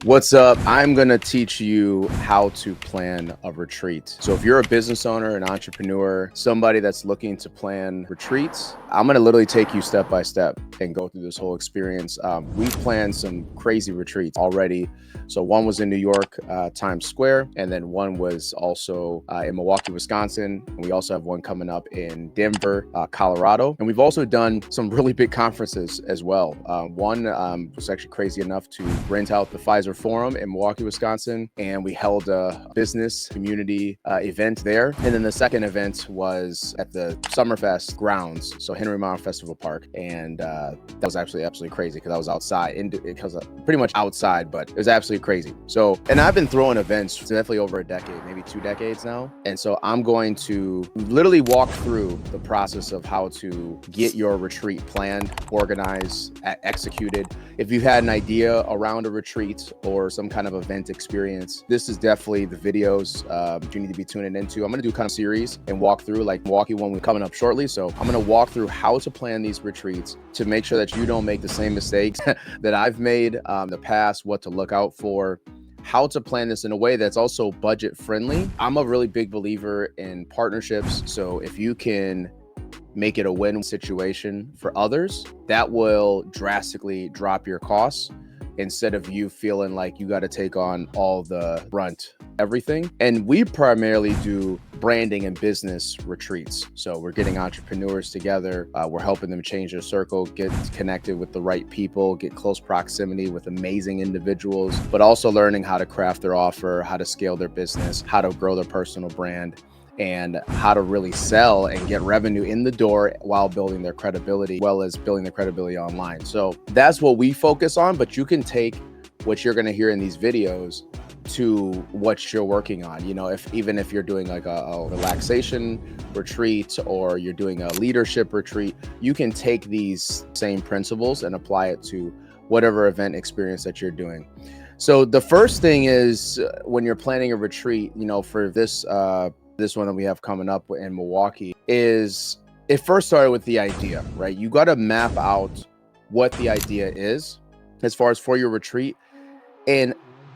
What's up? I'm going to teach you how to plan a retreat. So if you're a business owner, an entrepreneur, somebody that's looking to plan retreats, I'm going to literally take you step by step and go through this whole experience. We've planned some crazy retreats already. So one was in New York, Times Square, and then one was also in Milwaukee, Wisconsin. And we also have one coming up in Denver, Colorado. And we've also done some really big conferences as well. One was actually crazy enough to rent out the Fiserv Forum in Milwaukee, Wisconsin, and we held a business community event there. And then the second event was at the Summerfest grounds, so Henry Mountain Festival Park, and that was actually absolutely crazy because I was outside, because pretty much outside, but it was absolutely crazy. So, and I've been throwing events for definitely over a decade, maybe 2 decades now, and so I'm going to literally walk through the process of how to get your retreat planned, organized, executed. If you had an idea around a retreat or some kind of event experience, this is definitely the videos you need to be tuning into. I'm going to do kind of series and walk through, like Milwaukee one we're coming up shortly. So I'm going to walk through how to plan these retreats to make sure that you don't make the same mistakes that I've made in the past, what to look out for, how to plan this in a way that's also budget friendly. I'm a really big believer in partnerships. So if you can make it a win situation for others, that will drastically drop your costs instead of you feeling like you got to take on all the brunt, everything. And we primarily do branding and business retreats. So we're getting entrepreneurs together. We're helping them change their circle, get connected with the right people, get close proximity with amazing individuals, but also learning how to craft their offer, how to scale their business, how to grow their personal brand, and how to really sell and get revenue in the door while building their credibility, as well as building their credibility online. So that's what we focus on, but you can take what you're gonna hear in these videos to what you're working on. You know, even if you're doing like a relaxation retreat or you're doing a leadership retreat, you can take these same principles and apply it to whatever event experience that you're doing. So the first thing is when you're planning a retreat, you know, for this one that we have coming up in Milwaukee, is it first started with the idea, right? You got to map out what the idea is as far as for your retreat. And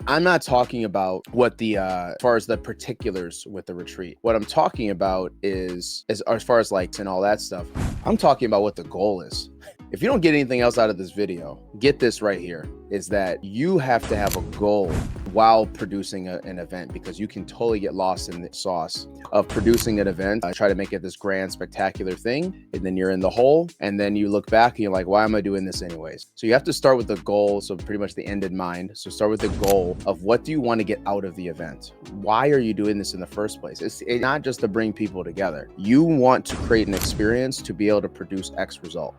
I'm not talking about what the as far as the particulars with the retreat. What I'm talking about is as far as likes and all that stuff, I'm talking about what the goal is. If you don't get anything else out of this video, get this right here, is that you have to have a goal while producing an event, because you can totally get lost in the sauce of producing an event. Try to make it this grand, spectacular thing, and then you're in the hole, and then you look back and you're like, why am I doing this anyways? So you have to start with the goal, so pretty much the end in mind. So start with the goal of what do you want to get out of the event? Why are you doing this in the first place? It's not just to bring people together. You want to create an experience to be able to produce X result.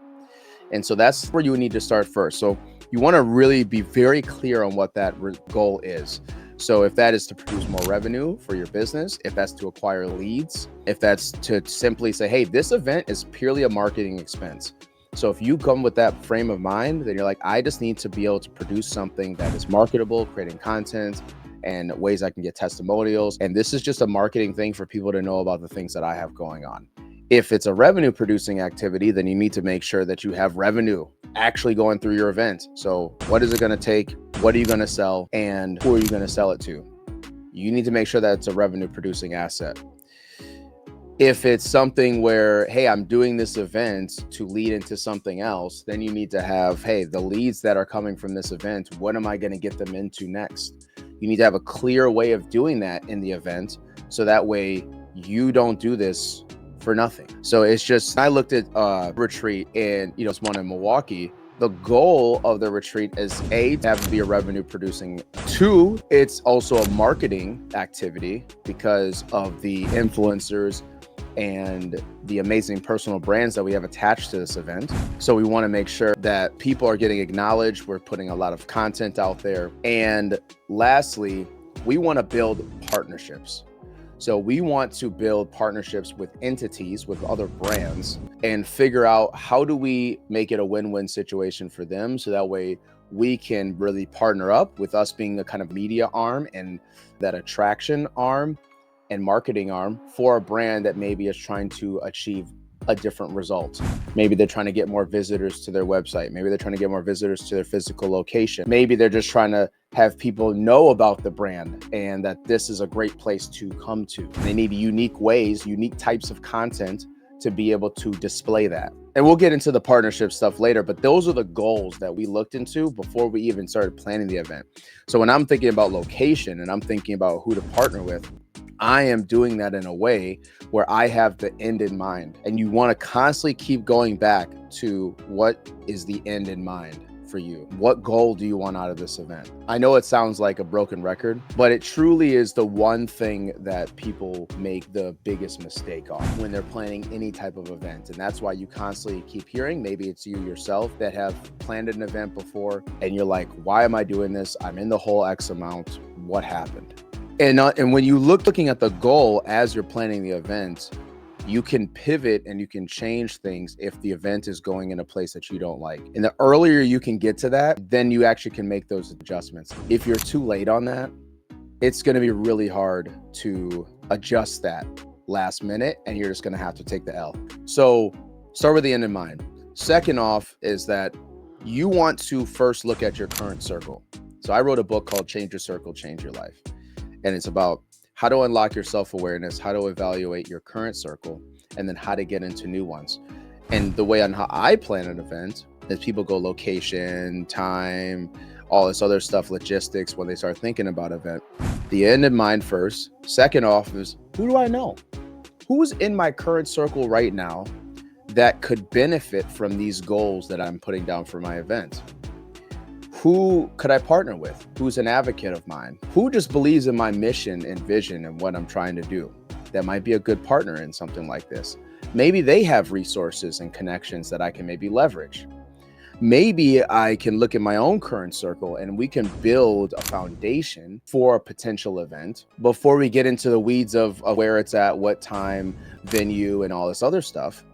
And so that's where you need to start first. So you want to really be very clear on what that goal is. So if that is to produce more revenue for your business, if that's to acquire leads, if that's to simply say, hey, this event is purely a marketing expense. So if you come with that frame of mind, then you're like, I just need to be able to produce something that is marketable, creating content and ways I can get testimonials. And this is just a marketing thing for people to know about the things that I have going on. If it's a revenue producing activity, then you need to make sure that you have revenue actually going through your event. So what is it going to take? What are you going to sell? And who are you going to sell it to? You need to make sure that it's a revenue producing asset. If it's something where, hey, I'm doing this event to lead into something else, then you need to have, hey, the leads that are coming from this event, what am I going to get them into next? You need to have a clear way of doing that in the event, so that way you don't do this for nothing. So it's just, I looked at retreat, and it's one in Milwaukee. The goal of the retreat is A, to have to be a revenue producing. 2, it's also a marketing activity because of the influencers and the amazing personal brands that we have attached to this event. So we want to make sure that people are getting acknowledged. We're putting a lot of content out there. And lastly, we want to build partnerships. So we want to build partnerships with entities, with other brands, and figure out how do we make it a win-win situation for them, so that way we can really partner up with us being the kind of media arm and that attraction arm and marketing arm for a brand that maybe is trying to achieve a different result. Maybe they're trying to get more visitors to their website. Maybe they're trying to get more visitors to their physical location. Maybe they're just trying to have people know about the brand and that this is a great place to come to. They need unique ways, unique types of content to be able to display that. And we'll get into the partnership stuff later, but those are the goals that we looked into before we even started planning the event. So when I'm thinking about location and I'm thinking about who to partner with, I am doing that in a way where I have the end in mind. And you want to constantly keep going back to what is the end in mind for you? What goal do you want out of this event? I know it sounds like a broken record, but it truly is the one thing that people make the biggest mistake on when they're planning any type of event. And that's why you constantly keep hearing, maybe it's you yourself that have planned an event before and you're like, why am I doing this? I'm in the hole X amount. What happened? And when you looking at the goal as you're planning the event, you can pivot and you can change things if the event is going in a place that you don't like. And the earlier you can get to that, then you actually can make those adjustments. If you're too late on that, it's going to be really hard to adjust that last minute, and you're just going to have to take the L. So start with the end in mind. Second off is that you want to first look at your current circle. So I wrote a book called Change Your Circle, Change Your Life. And it's about how to unlock your self-awareness, how to evaluate your current circle, and then how to get into new ones. And the way on how I plan an event is people go location, time, all this other stuff, logistics, when they start thinking about event. The end in mind first. Second off is, who do I know? Who's in my current circle right now that could benefit from these goals that I'm putting down for my event? Who could I partner with? Who's an advocate of mine? Who just believes in my mission and vision and what I'm trying to do? That might be a good partner in something like this. Maybe they have resources and connections that I can maybe leverage. Maybe I can look at my own current circle and we can build a foundation for a potential event before we get into the weeds of where it's at, what time, venue, and all this other stuff.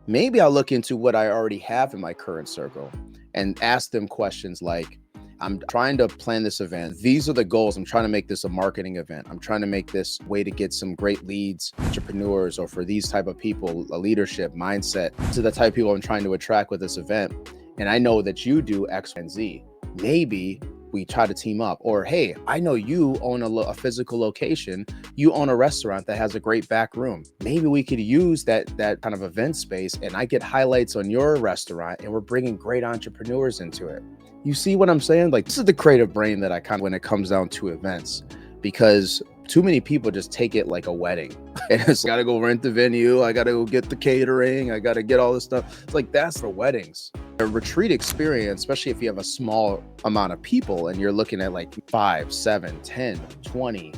Maybe I'll look into what I already have in my current circle and ask them questions like, I'm trying to plan this event. These are the goals. I'm trying to make this a marketing event. I'm trying to make this way to get some great leads, entrepreneurs, or for these type of people, a leadership mindset to the type of people I'm trying to attract with this event. And I know that you do X, and Z. Maybe we try to team up. Or, hey, I know you own a physical location. You own a restaurant that has a great back room. Maybe we could use that kind of event space and I get highlights on your restaurant and we're bringing great entrepreneurs into it. You see what I'm saying? Like, this is the creative brain that I kind of, when it comes down to events, because too many people just take it like a wedding. And it's got to go rent the venue. I got to go get the catering. I got to get all this stuff. It's like, that's for weddings. A retreat experience, especially if you have a small amount of people and you're looking at like 5, 7, 10, 20,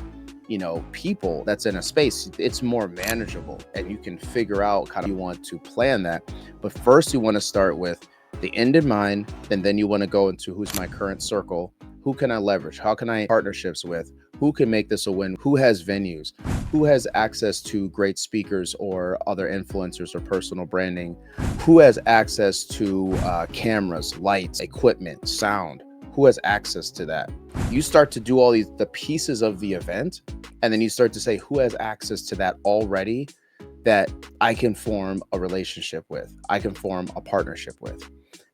people that's in a space, it's more manageable and you can figure out kind of you want to plan that. But first you want to start with the end in mind, and then you want to go into who's my current circle, who can I leverage, how can I partnerships with, who can make this a win, who has venues, who has access to great speakers or other influencers or personal branding, who has access to cameras, lights, equipment, sound, who has access to that. You start to do all the pieces of the event, and then you start to say who has access to that already that I can form a relationship with, I can form a partnership with.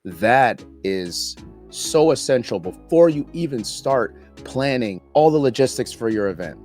That is so essential before you even start planning all the logistics for your event.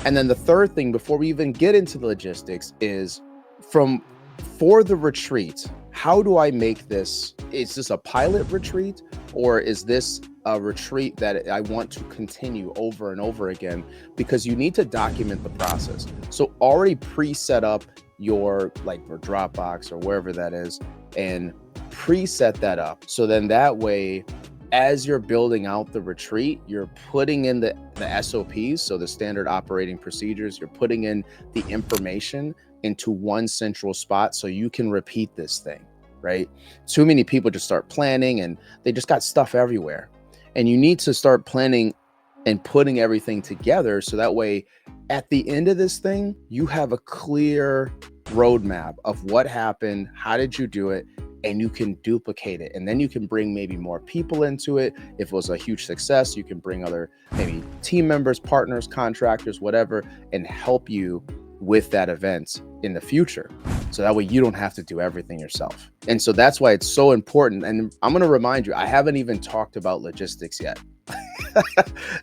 And then the third thing, before we even get into the logistics, is for the retreat, how do I make this? Is this a pilot retreat, or is this a retreat that I want to continue over and over again? Because you need to document the process. So already pre-set up your Dropbox or wherever that is, and preset that up. So then that way, as you're building out the retreat, you're putting in the SOPs, so the standard operating procedures, you're putting in the information into one central spot so you can repeat this thing, right? Too many people just start planning and they just got stuff everywhere. And you need to start planning and putting everything together so that way at the end of this thing, you have a clear roadmap of what happened, how did you do it, and you can duplicate it. And then you can bring maybe more people into it. If it was a huge success, you can bring other maybe team members, partners, contractors, whatever, and help you with that event in the future. So that way you don't have to do everything yourself. And so that's why it's so important. And I'm going to remind you, I haven't even talked about logistics yet.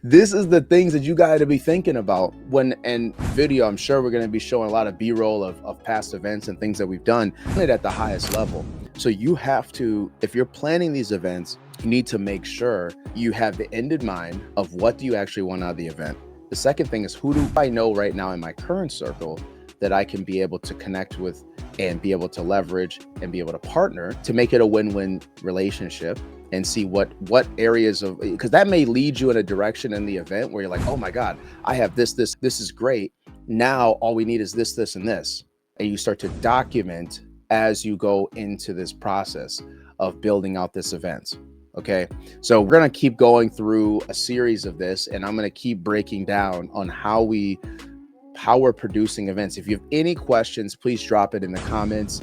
This is the things that you got to be thinking about when, and video, I'm sure we're going to be showing a lot of B-roll of past events and things that we've done at the highest level. So you have to, if you're planning these events, you need to make sure you have the end in mind of what do you actually want out of the event. The second thing is, who do I know right now in my current circle that I can be able to connect with and be able to leverage and be able to partner to make it a win-win relationship, and see what areas of, because that may lead you in a direction in the event where you're like, oh my God, I have this is great. Now all we need is this, and this. And you start to document as you go into this process of building out this event. Okay, so we're gonna keep going through a series of this, and I'm gonna keep breaking down on how we're producing events. If you have any questions, please drop it in the comments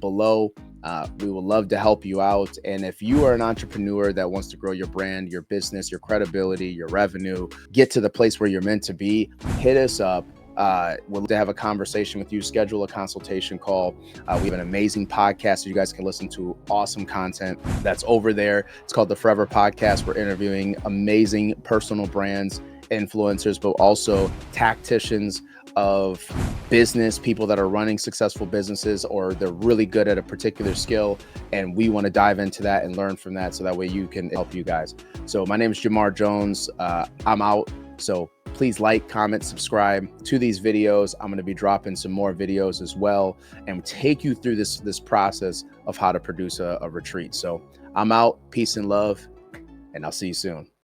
below. We would love to help you out. And if you are an entrepreneur that wants to grow your brand, your business, your credibility, your revenue, get to the place where you're meant to be, hit us up. We'll love to have a conversation with you, schedule a consultation call. We have an amazing podcast that you guys can listen to, awesome content that's over there. It's called the Forever Podcast. We're interviewing amazing personal brands, influencers, but also tacticians of business, people that are running successful businesses, or they're really good at a particular skill. And we want to dive into that and learn from that, so that way you can help you guys. So my name is Jamar Jones. I'm out. So please like, comment, subscribe to these videos. I'm going to be dropping some more videos as well, and take you through this process of how to produce a retreat. So I'm out. Peace and love, and I'll see you soon.